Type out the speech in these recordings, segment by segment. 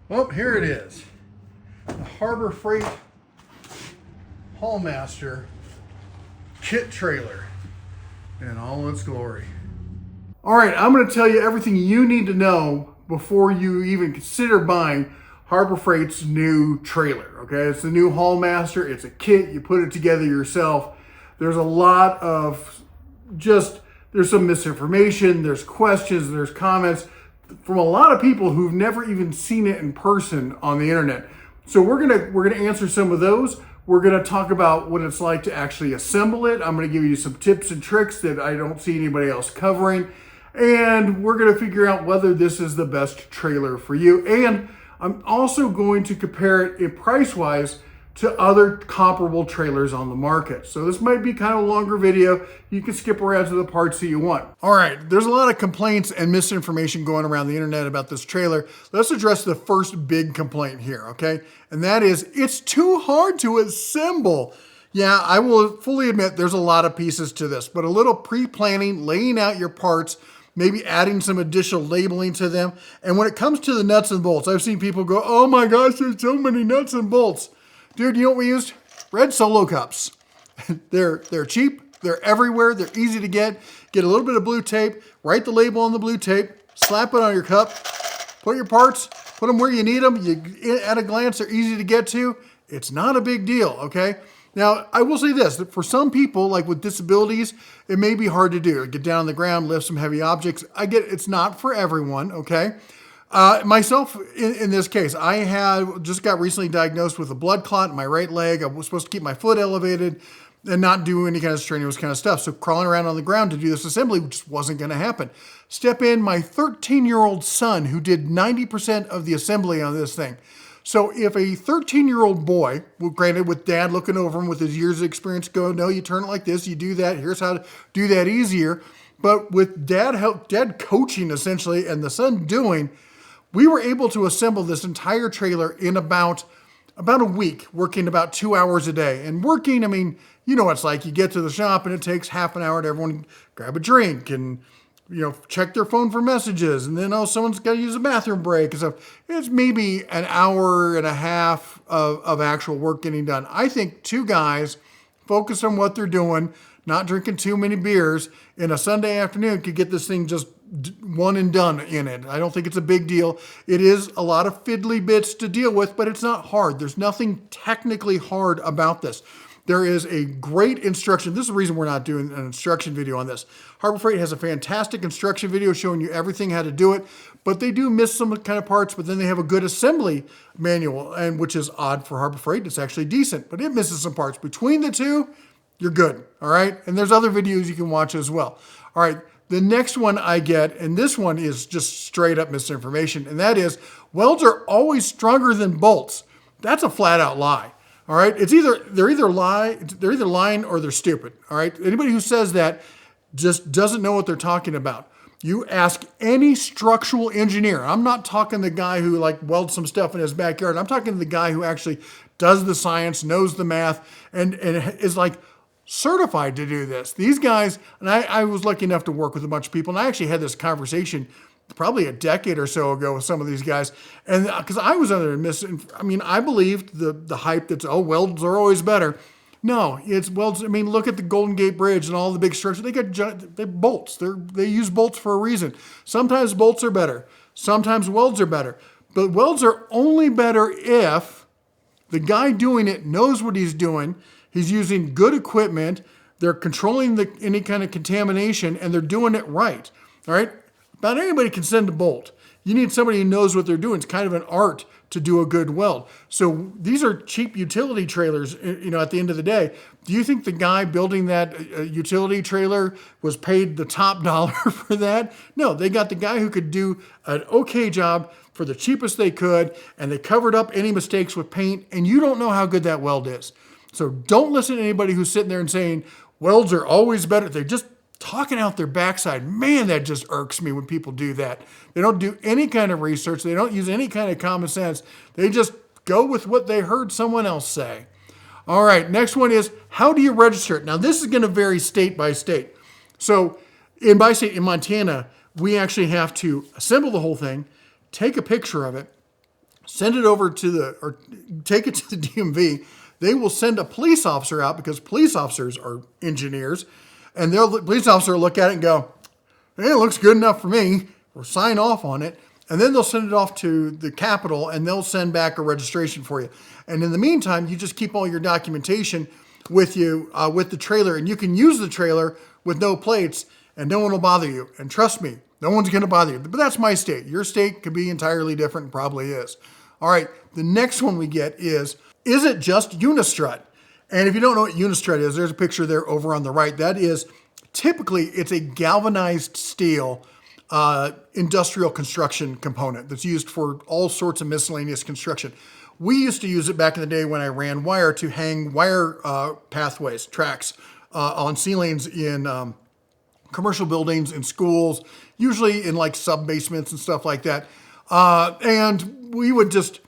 Well, here it is. The Harbor Freight Haulmaster kit trailer in all its glory. All right, I'm going to tell you everything you need to know before you even consider buying Harbor Freight's new trailer. Okay, it's the new Haulmaster. It's a kit. You put it together yourself. There's a lot of there's some misinformation. There's questions. There's comments from a lot of people who've never even seen it in person on the internet. So we're gonna answer some of those. We're gonna talk about what it's like to actually assemble it. I'm gonna give you some tips and tricks that I don't see anybody else covering. And we're gonna figure out whether this is the best trailer for you. And I'm also going to compare it price-wise to other comparable trailers on the market. So this might be kind of a longer video. You can skip around to the parts that you want. All right, there's a lot of complaints and misinformation going around the internet about this trailer. Let's address the first big complaint here, okay? And that is, it's too hard to assemble. Yeah, I will fully admit there's a lot of pieces to this, but a little pre-planning, laying out your parts, maybe adding some additional labeling to them. And when it comes to the nuts and bolts, I've seen people go, oh my gosh, there's so many nuts and bolts. Dude, you know what we used? Red Solo cups. They're cheap, they're everywhere, they're easy to get. Get a little bit of blue tape, write the label on the blue tape, slap it on your cup, put your parts, put them where you need them. At a glance, they're easy to get to. It's not a big deal, okay? Now, I will say this, that for some people, like with disabilities, it may be hard to do. Get down on the ground, lift some heavy objects. I get it, it's not for everyone, okay? Myself, in this case, I just got recently diagnosed with a blood clot in my right leg. I was supposed to keep my foot elevated and not do any kind of strenuous kind of stuff. So crawling around on the ground to do this assembly just wasn't going to happen. Step in my 13-year-old son who did 90% of the assembly on this thing. So if a 13-year-old boy, well, granted with dad looking over him with his years of experience, go, no, you turn it like this, you do that, here's how to do that easier. But with dad coaching essentially and the son doing, we were able to assemble this entire trailer in about a week, working about 2 hours a day. And working, I mean, you know what it's like. You get to the shop and it takes half an hour to everyone grab a drink and, check their phone for messages. And then, someone's got to use a bathroom break. And so it's maybe an hour and a half of actual work getting done. I think two guys focus on what they're doing, not drinking too many beers in a Sunday afternoon could get this thing just one and done in it. I don't think it's a big deal. It is a lot of fiddly bits to deal with, but it's not hard. There's nothing technically hard about this. There is a great instruction. This is the reason we're not doing an instruction video on this. Harbor Freight has a fantastic instruction video showing you everything how to do it, but they do miss some kind of parts, but then they have a good assembly manual, and which is odd for Harbor Freight. It's actually decent, but it misses some parts. Between the two, you're good, all right? And there's other videos you can watch as well. All right, the next one I get, and this one is just straight up misinformation, and that is welds are always stronger than bolts. That's a flat out lie. All right, they're either lying or they're stupid. All right, anybody who says that just doesn't know what they're talking about. You ask any structural engineer. I'm not talking the guy who welds some stuff in his backyard. I'm talking the guy who actually does the science, knows the math, and is certified to do this. These guys, and I was lucky enough to work with a bunch of people, and I actually had this conversation probably a decade or so ago with some of these guys, and because I was under I believed the hype that's, welds are always better. No, it's welds. I mean, look at the Golden Gate Bridge and all the big structures. They bolts. They use bolts for a reason. Sometimes bolts are better. Sometimes welds are better. But welds are only better if the guy doing it knows what he's doing. He's using good equipment. They're controlling any kind of contamination, and they're doing it right. All right? About anybody can send a bolt. You need somebody who knows what they're doing. It's kind of an art to do a good weld. So these are cheap utility trailers, at the end of the day. Do you think the guy building that utility trailer was paid the top dollar for that? No, they got the guy who could do an okay job for the cheapest they could, and they covered up any mistakes with paint, and you don't know how good that weld is. So don't listen to anybody who's sitting there and saying, welds are always better. They're just talking out their backside. Man, that just irks me when people do that. They don't do any kind of research. They don't use any kind of common sense. They just go with what they heard someone else say. All right, next one is, how do you register it? Now, this is going to vary state by state. So in Montana, we actually have to assemble the whole thing, take a picture of it, send it over or take it to the DMV. They will send a police officer out because police officers are engineers, and the police officer will look at it and go, hey, it looks good enough for me, or sign off on it. And then they'll send it off to the Capitol and they'll send back a registration for you. And in the meantime, you just keep all your documentation with you, with the trailer, and you can use the trailer with no plates and no one will bother you. And trust me, no one's going to bother you. But that's my state. Your state could be entirely different and probably is. All right, the next one we get is it just Unistrut? And if you don't know what Unistrut is, there's a picture there over on the right. That is, typically, it's a galvanized steel industrial construction component that's used for all sorts of miscellaneous construction. We used to use it back in the day when I ran wire to hang wire pathways, tracks on ceilings in commercial buildings, in schools, usually in like sub-basements and stuff like that. And we would just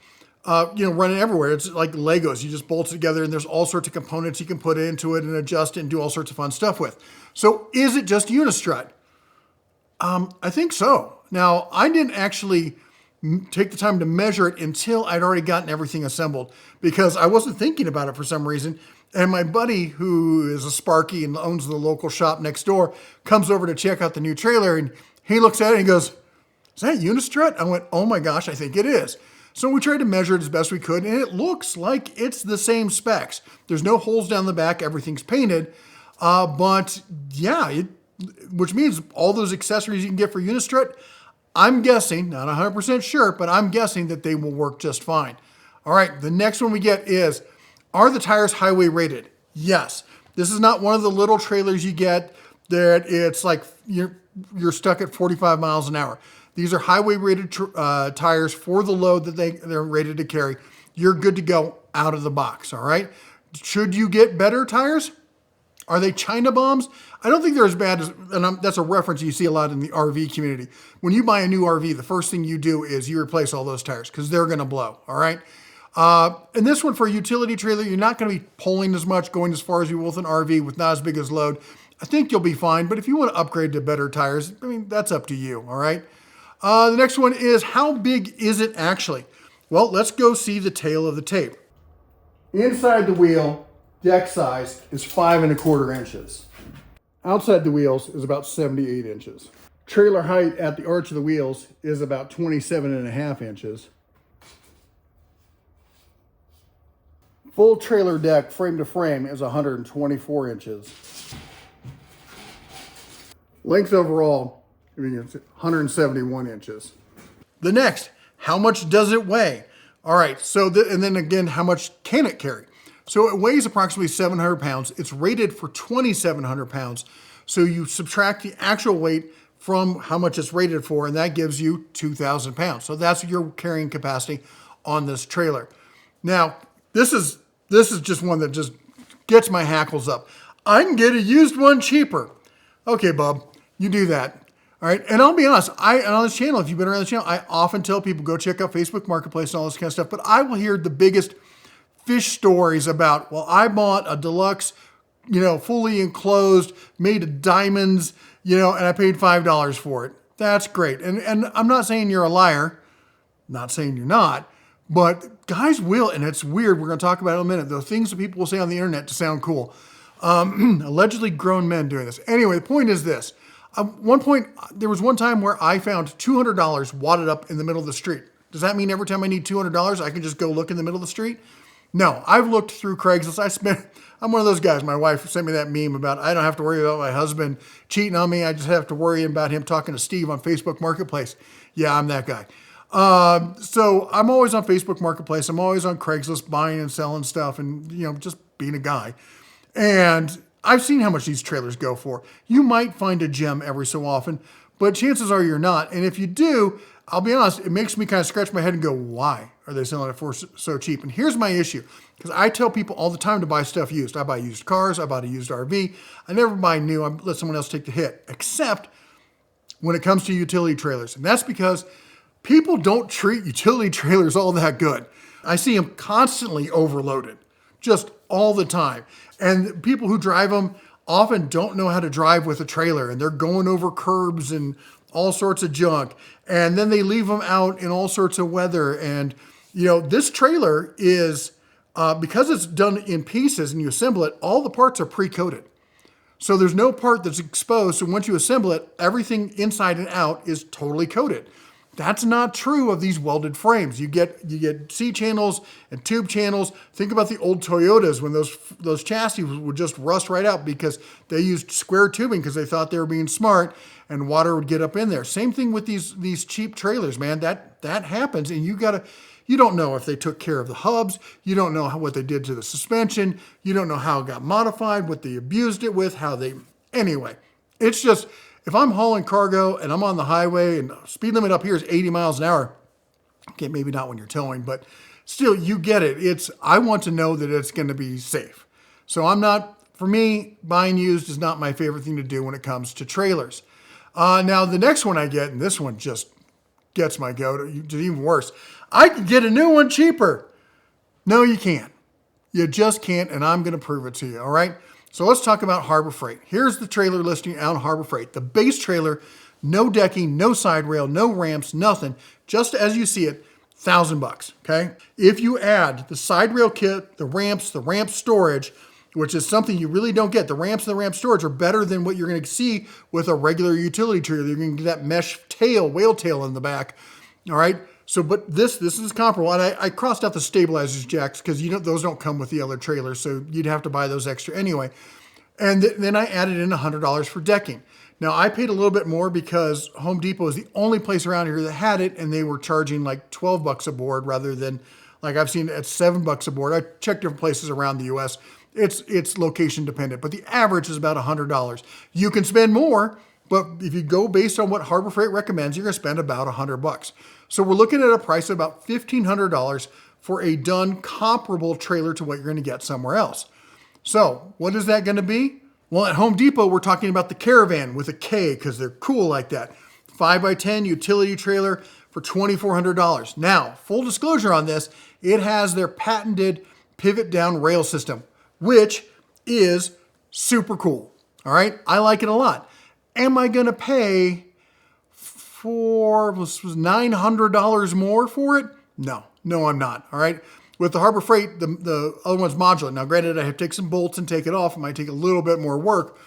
run it everywhere. It's like Legos. You just bolt it together and there's all sorts of components you can put into it and adjust it and do all sorts of fun stuff with. So is it just Unistrut? I think so. Now, I didn't actually take the time to measure it until I'd already gotten everything assembled because I wasn't thinking about it for some reason. And my buddy, who is a Sparky and owns the local shop next door, comes over to check out the new trailer and he looks at it and he goes, is that Unistrut? I went, oh my gosh, I think it is. So we tried to measure it as best we could and it looks like it's the same specs. There's no holes down the back, everything's painted. But yeah, which means all those accessories you can get for Unistrut, I'm guessing, not 100% sure, but I'm guessing that they will work just fine. All right, the next one we get is, are the tires highway rated? Yes. This is not one of the little trailers you get that it's like you're stuck at 45 miles an hour. These are highway rated tires for the load that they're rated to carry. You're good to go out of the box, all right? Should you get better tires? Are they China bombs? I don't think they're as bad as, and that's a reference you see a lot in the RV community. When you buy a new RV, the first thing you do is you replace all those tires because they're going to blow, all right? And this one for a utility trailer, you're not going to be pulling as much, going as far as you will with an RV with not as big as load. I think you'll be fine, but if you want to upgrade to better tires, I mean, that's up to you, all right? The next one is, how big is it actually? Well, let's go see the tail of the tape. Inside the wheel, deck size is 5¼ inches. Outside the wheels is about 78 inches. Trailer height at the arch of the wheels is about 27½ inches. Full trailer deck frame to frame is 124 inches. Length overall, I mean, it's 171 inches. The next, how much does it weigh? All right, so and then again, how much can it carry? So it weighs approximately 700 pounds. It's rated for 2,700 pounds. So you subtract the actual weight from how much it's rated for, and that gives you 2,000 pounds. So that's your carrying capacity on this trailer. Now, this is just one that just gets my hackles up. I can get a used one cheaper. Okay, bub, you do that. All right, and I'll be honest, on this channel, if you've been around the channel, I often tell people go check out Facebook Marketplace and all this kind of stuff, but I will hear the biggest fish stories about, well, I bought a deluxe, fully enclosed, made of diamonds, and I paid $5 for it. That's great. And I'm not saying you're a liar, not saying you're not, but guys will, and it's weird, we're going to talk about it in a minute, the things that people will say on the internet to sound cool. Allegedly grown men doing this. Anyway, the point is this. There was one time where I found $200 wadded up in the middle of the street. Does that mean every time I need $200, I can just go look in the middle of the street? No, I've looked through Craigslist. I'm one of those guys. My wife sent me that meme about I don't have to worry about my husband cheating on me. I just have to worry about him talking to Steve on Facebook Marketplace. Yeah, I'm that guy. So I'm always on Facebook Marketplace. I'm always on Craigslist buying and selling stuff and, just being a guy. And I've seen how much these trailers go for. You might find a gem every so often, but chances are you're not. And if you do, I'll be honest, it makes me kind of scratch my head and go, why are they selling it for so cheap? And here's my issue, because I tell people all the time to buy stuff used. I buy used cars, I buy a used RV. I never buy new, I let someone else take the hit, except when it comes to utility trailers. And that's because people don't treat utility trailers all that good. I see them constantly overloaded, just all the time. And people who drive them often don't know how to drive with a trailer, and they're going over curbs and all sorts of junk. And then they leave them out in all sorts of weather, and This trailer is, because it's done in pieces and you assemble it, all the parts are pre-coated. So there's no part that's exposed. So once you assemble it, everything inside and out is totally coated. That's not true of these welded frames. You get C channels and tube channels. Think about the old Toyotas when those chassis would just rust right out because they used square tubing because they thought they were being smart and water would get up in there. Same thing with these cheap trailers, man. That happens, and you don't know if they took care of the hubs. You don't know what they did to the suspension. You don't know how it got modified, what they abused it with, anyway. It's just, if I'm hauling cargo and I'm on the highway and speed limit up here is 80 miles an hour, okay, maybe not when you're towing, but still, you get it. I want to know that it's going to be safe. So for me, buying used is not my favorite thing to do when it comes to trailers. Now, the next one I get, and this one just gets my goat, even worse. I can get a new one cheaper. No, you can't. You just can't, and I'm going to prove it to you, all right? So let's talk about Harbor Freight. Here's the trailer listing on Harbor Freight. The base trailer, no decking, no side rail, no ramps, nothing. Just as you see it, $1,000, okay? If you add the side rail kit, the ramp storage, which is something you really don't get. The ramps and the ramp storage are better than what you're going to see with a regular utility trailer. You're going to get that mesh whale tail in the back, all right? So, but this is comparable. And I crossed out the stabilizers jacks because those don't come with the other trailers, so you'd have to buy those extra anyway. And then I added in $100 for decking. Now, I paid a little bit more because Home Depot is the only place around here that had it, and they were charging like $12 a board rather than, like I've seen at $7 a board. I checked different places around the U.S. It's location dependent, but the average is about $100. You can spend more, but if you go based on what Harbor Freight recommends, you're going to spend about $100. So we're looking at a price of about $1,500 for a done comparable trailer to what you're going to get somewhere else. So what is that going to be? Well, at Home Depot, we're talking about the Caravan with a K because they're cool like that. 5x10 utility trailer for $2,400. Now, full disclosure on this, it has their patented pivot down rail system, which is super cool. All right, I like it a lot. Am I going to pay was $900 more for it? No, I'm not. All right. With the Harbor Freight, the other one's modular. Now, granted, I have to take some bolts and take it off. It might take a little bit more work,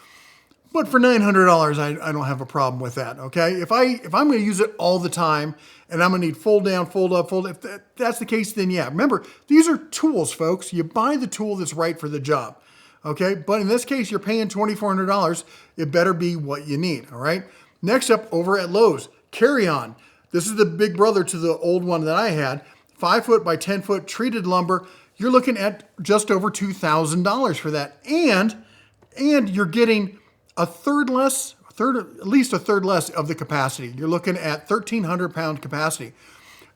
but for $900, I don't have a problem with that. Okay. If I'm going to use it all the time and I'm going to need fold down, fold up, if that's the case, then yeah. Remember, these are tools, folks. You buy the tool that's right for the job. Okay. But in this case, you're paying $2,400. It better be what you need. All right. Next up, over at Lowe's, Carry On. This is the big brother to the old one that I had. 5 foot by 10 foot treated lumber. You're looking at just over $2,000 for that. And you're getting at least a third less of the capacity. You're looking at 1,300 pound capacity.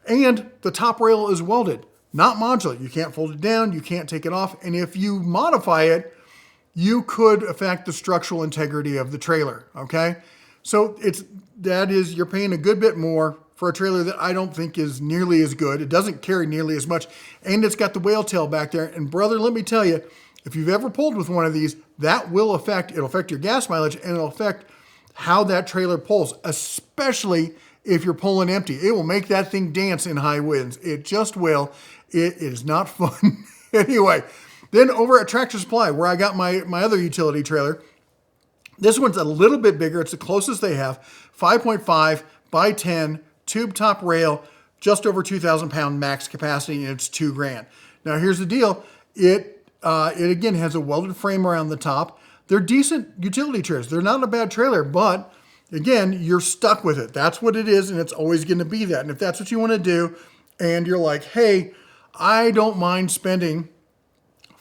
And the top rail is welded, not modular. You can't fold it down. You can't take it off. And if you modify it, you could affect the structural integrity of the trailer. Okay. So you're paying a good bit more for a trailer that I don't think is nearly as good. It doesn't carry nearly as much, and it's got the whale tail back there. And brother, let me tell you, if you've ever pulled with one of these, it'll affect your gas mileage, and it'll affect how that trailer pulls, especially if you're pulling empty. It will make that thing dance in high winds. It just will. It is not fun. Anyway, then over at Tractor Supply, where I got my other utility trailer, this one's a little bit bigger. It's the closest they have. 5.5 by 10 tube top rail, just over 2,000 pound max capacity, and it's $2,000. Now here's the deal. It again has a welded frame around the top. They're decent utility trailers. They're not a bad trailer, but again, you're stuck with it. That's what it is, and it's always going to be that. And if that's what you want to do, and you're like, hey, I don't mind spending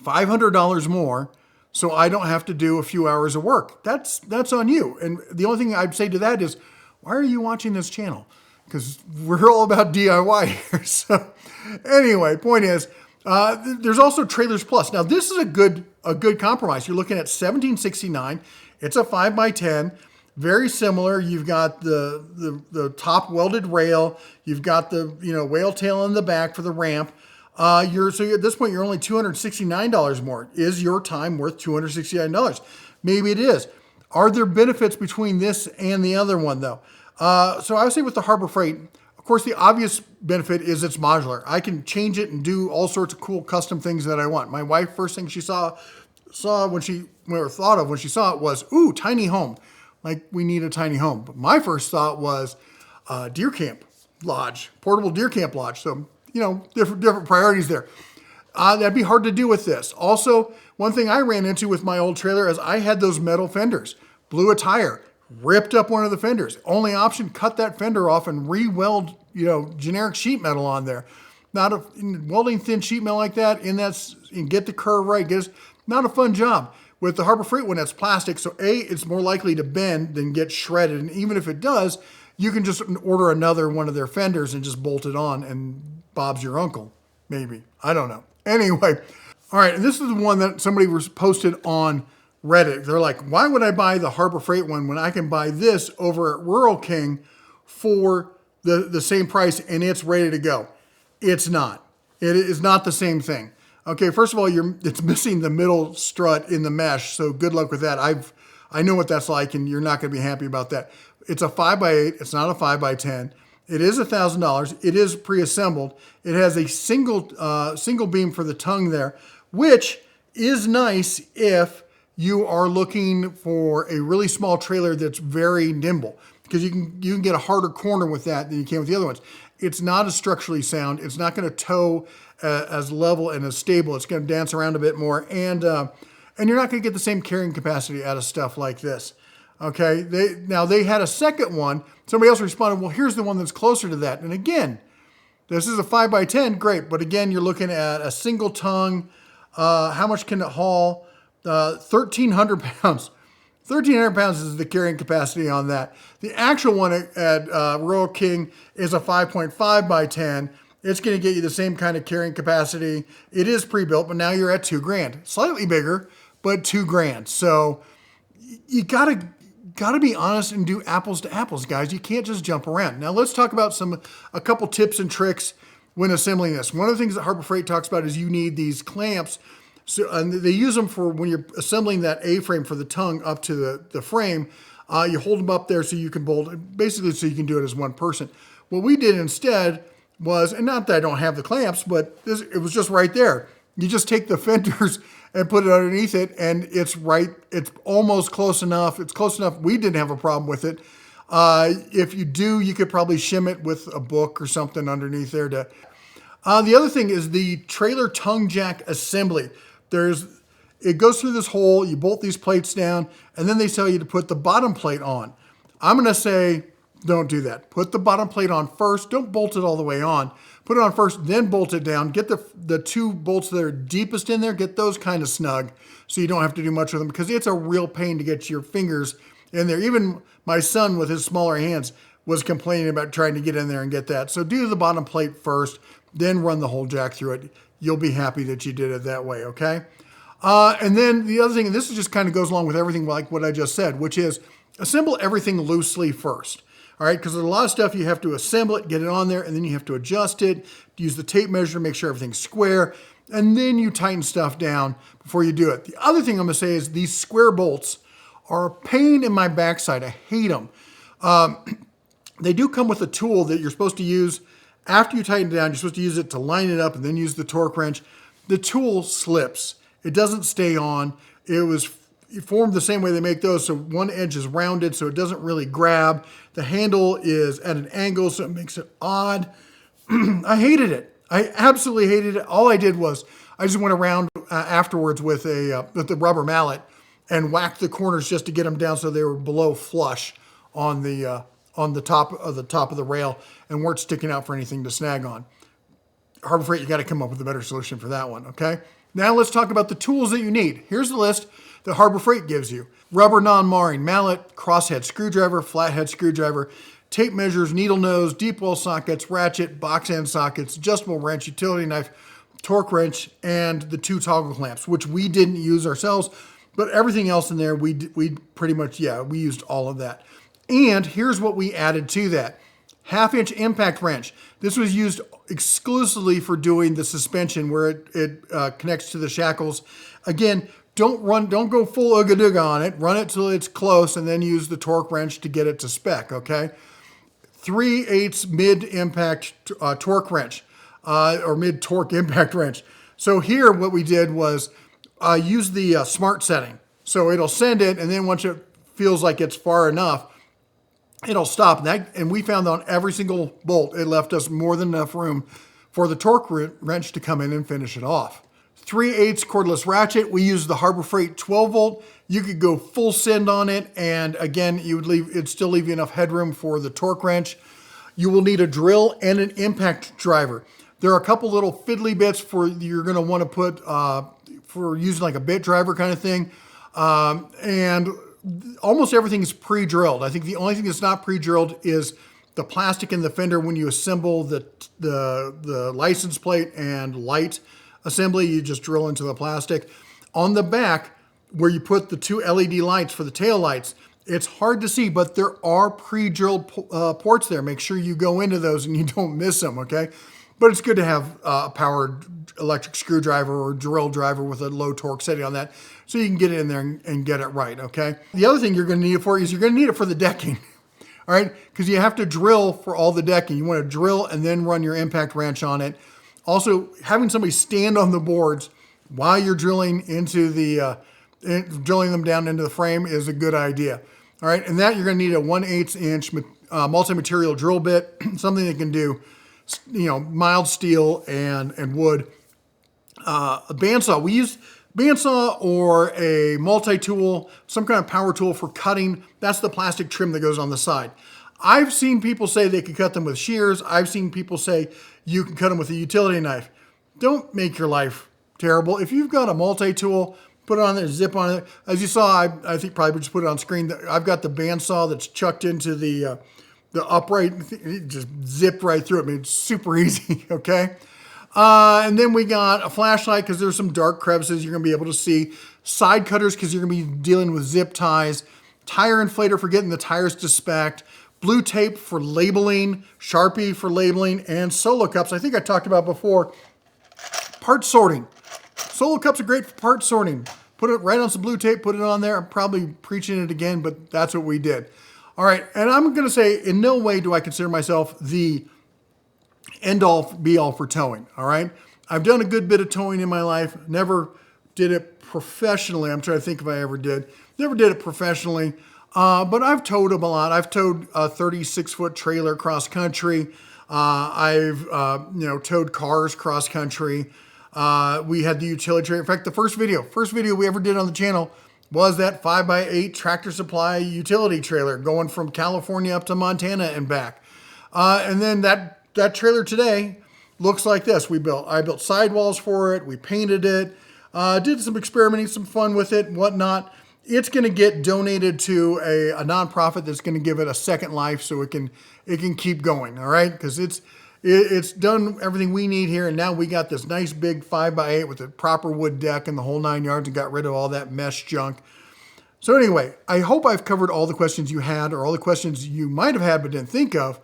$500 more so I don't have to do a few hours of work. That's on you. And the only thing I'd say to that is, why are you watching this channel? Because we're all about DIY here. So anyway, point is, there's also Trailers Plus. Now this is a good compromise. You're looking at $1,769. It's a 5x10, very similar. You've got the top welded rail. You've got the whale tail in the back for the ramp. So at this point, you're only $269 more. Is your time worth $269? Maybe it is. Are there benefits between this and the other one, though? So I would say with the Harbor Freight, course, the obvious benefit is it's modular. I can change it and do all sorts of cool custom things that I want. My wife, first thing she saw when she thought of when she saw it was, ooh, tiny home. Like, we need a tiny home. But my first thought was deer camp lodge, portable deer camp lodge. So, different priorities there. That'd be hard to do with this. Also, one thing I ran into with my old trailer is I had those metal fenders. Blew a tire, ripped up one of the fenders. Only option, cut that fender off and re-weld, generic sheet metal on there. Welding thin sheet metal like that, and get the curve right. Not a fun job. With the Harbor Freight one, that's plastic, so it's more likely to bend than get shredded. And even if it does, you can just order another one of their fenders and just bolt it on, and Bob's your uncle. Maybe. I don't know. Anyway, all right, and this is the one that somebody was posted on Reddit. They're like, why would I buy the Harbor Freight one when I can buy this over at Rural King for the same price and it's ready to go? It's not. It is not the same thing. Okay, first of all, it's missing the middle strut in the mesh, so good luck with that. I know what that's like, and you're not going to be happy about that. It's a 5x8. It's not a 5x10. It is $1,000. It is pre-assembled. It has a single beam for the tongue there, which is nice if you are looking for a really small trailer that's very nimble, because you can get a harder corner with that than you can with the other ones. It's not as structurally sound. It's not going to tow as level and as stable. It's going to dance around a bit more, and you're not going to get the same carrying capacity out of stuff like this. Okay, they had a second one. Somebody else responded, well, here's the one that's closer to that. And again, this is a 5x10, great, but again, you're looking at a single tongue. How much can it haul? 1,300 pounds. 1,300 pounds is the carrying capacity on that. The actual one at Rural King is a 5.5 by 10. It's going to get you the same kind of carrying capacity. It is pre-built, but now you're at $2,000. Slightly bigger, but $2,000. So you gotta be honest and do apples to apples, guys. You can't just jump around. Now let's talk about a couple tips and tricks when assembling this. One of the things that Harbor Freight talks about is you need these clamps. So, and they use them for when you're assembling that A-frame for the tongue up to the frame. You hold them up there so you can bolt it, basically so you can do it as one person. What we did instead was, and not that I don't have the clamps, but it was just right there. You just take the fenders and put it underneath it, and it's almost close enough. It's close enough. We didn't have a problem with it. If you do, you could probably shim it with a book or something underneath there. The other thing is the trailer tongue jack assembly. It goes through this hole, you bolt these plates down, and then they tell you to put the bottom plate on. I'm going to say, don't do that. Put the bottom plate on first. Don't bolt it all the way on. Put it on first, then bolt it down. Get the two bolts that are deepest in there, get those kind of snug so you don't have to do much with them, because it's a real pain to get your fingers in there. Even my son with his smaller hands was complaining about trying to get in there and get that. So do the bottom plate first, then run the whole jack through it. You'll be happy that you did it that way, okay? And then the other thing, and this just kind of goes along with everything like what I just said, which is assemble everything loosely first. All right, because there's a lot of stuff you have to assemble it, get it on there, and then you have to adjust it, use the tape measure to make sure everything's square, and then you tighten stuff down before you do it. The other thing I'm going to say is these square bolts are a pain in my backside. I hate them. They do come with a tool that you're supposed to use after you tighten it down. You're supposed to use it to line it up and then use the torque wrench. The tool slips. It doesn't stay on. It was formed the same way they make those, so one edge is rounded, so it doesn't really grab. The handle is at an angle, so it makes it odd. I hated it. I absolutely hated it. All I did was I just went around afterwards with the rubber mallet and whacked the corners just to get them down so they were below flush on the top of the rail and weren't sticking out for anything to snag on. Harbor Freight, you got to come up with a better solution for that one, okay? Now let's talk about the tools that you need. Here's the list that Harbor Freight gives you. Rubber non-marring mallet, crosshead screwdriver, flathead screwdriver, tape measures, needle nose, deep well sockets, ratchet, box end sockets, adjustable wrench, utility knife, torque wrench, and the two toggle clamps, which we didn't use ourselves, but everything else in there, we pretty much, we used all of that. And here's what we added to that. 1/2-inch impact wrench. This was used exclusively for doing the suspension where it connects to the shackles. Again, don't go full ooga-dooga on it. Run it till it's close and then use the torque wrench to get it to spec, okay? 3/8 mid-impact torque wrench, or mid-torque impact wrench. So here what we did was use the smart setting. So it'll send it, and then once it feels like it's far enough, it'll stop. And we found that on every single bolt, it left us more than enough room for the torque wrench to come in and finish it off. 3/8 cordless ratchet. We use the Harbor Freight 12 volt. You could go full send on it, and again, it'd still leave you enough headroom for the torque wrench. You will need a drill and an impact driver. There are a couple little fiddly bits you're going to want to put for using like a bit driver kind of thing, and almost everything is pre-drilled. I think the only thing that's not pre-drilled is the plastic in the fender when you assemble the license plate and light assembly. You just drill into the plastic. On the back, where you put the 2 LED lights for the tail lights, it's hard to see, but there are pre-drilled ports there. Make sure you go into those and you don't miss them, okay? But it's good to have a powered electric screwdriver or drill driver with a low torque setting on that, so you can get it in there and get it right, okay? The other thing you're gonna need it for is you're gonna need it for the decking, all right? Because you have to drill for all the decking. You wanna drill and then run your impact wrench on it. Also, having somebody stand on the boards while you're drilling into drilling them down into the frame is a good idea. All right, and that you're gonna need a 1/8 inch multi-material drill bit, something that can do, mild steel and wood. A bandsaw. We use bandsaw or a multi-tool, some kind of power tool for cutting. That's the plastic trim that goes on the side. I've seen people say they can cut them with shears. I've seen people say you can cut them with a utility knife. Don't make your life terrible. If you've got a multi-tool, put it on there, zip on it. As you saw, I think probably just put it on screen. I've got the bandsaw that's chucked into the upright, it just zipped right through it. I mean, it's super easy, okay? And then we got a flashlight because there's some dark crevices you're gonna be able to see. Side cutters because you're gonna be dealing with zip ties. Tire inflator for getting the tires to spec. Blue tape for labeling. Sharpie for labeling. And solo cups, I think I talked about before. Part sorting. Solo cups are great for part sorting. Put it right on some blue tape, put it on there. I'm probably preaching it again, but that's what we did. All right, and I'm gonna say in no way do I consider myself the end-all, be-all for towing, all right? I've done a good bit of towing in my life. Never did it professionally. I'm trying to think if I ever did. Never did it professionally, but I've towed them a lot. I've towed a 36-foot trailer cross-country. I've towed cars cross-country. We had the utility trailer. In fact, the first video we ever did on the channel was that 5x8 Tractor Supply utility trailer going from California up to Montana and back. And then that trailer today looks like this. I built sidewalls for it. We painted it, did some experimenting, some fun with it and whatnot. It's going to get donated to a nonprofit that's going to give it a second life so it can keep going. All right. Because it's done everything we need here. And now we got this nice big 5x8 with a proper wood deck and the whole 9 yards and got rid of all that mesh junk. So anyway, I hope I've covered all the questions you had or all the questions you might have had but didn't think of,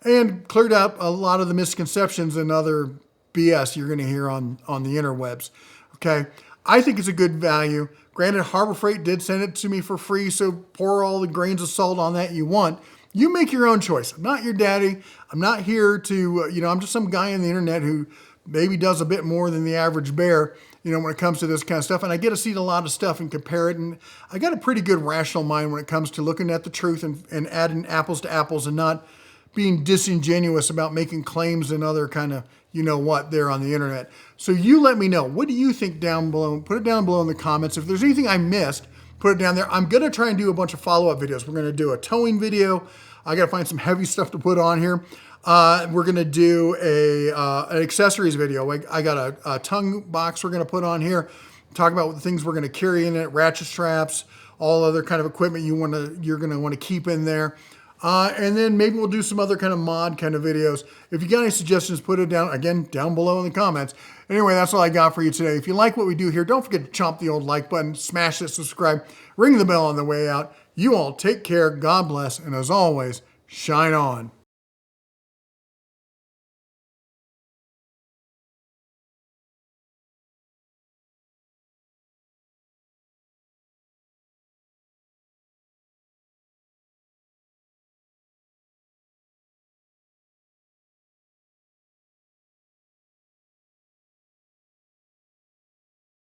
and cleared up a lot of the misconceptions and other BS you're going to hear on the interwebs. Okay. I think it's a good value. Granted, Harbor Freight did send it to me for free, so pour all the grains of salt on that you want. You make your own choice. I'm not your daddy. I'm not here to, I'm just some guy on the internet who maybe does a bit more than the average bear, when it comes to this kind of stuff. And I get to see a lot of stuff and compare it. And I got a pretty good rational mind when it comes to looking at the truth and adding apples to apples and not being disingenuous about making claims and other kind of, there on the internet. So you let me know. What do you think down below? Put it down below in the comments. If there's anything I missed, put it down there. I'm going to try and do a bunch of follow-up videos. We're going to do a towing video. I got to find some heavy stuff to put on here. We're going to do an accessories video. I got a tongue box we're going to put on here. Talk about the things we're going to carry in it, ratchet straps, all other kind of equipment you're going to want to keep in there. And then maybe we'll do some other kind of mod kind of videos. If you got any suggestions, put it down below in the comments. Anyway, that's all I got for you today. If you like what we do here, don't forget to chomp the old like button, smash it, subscribe, ring the bell on the way out. You all take care, God bless, and as always, shine on.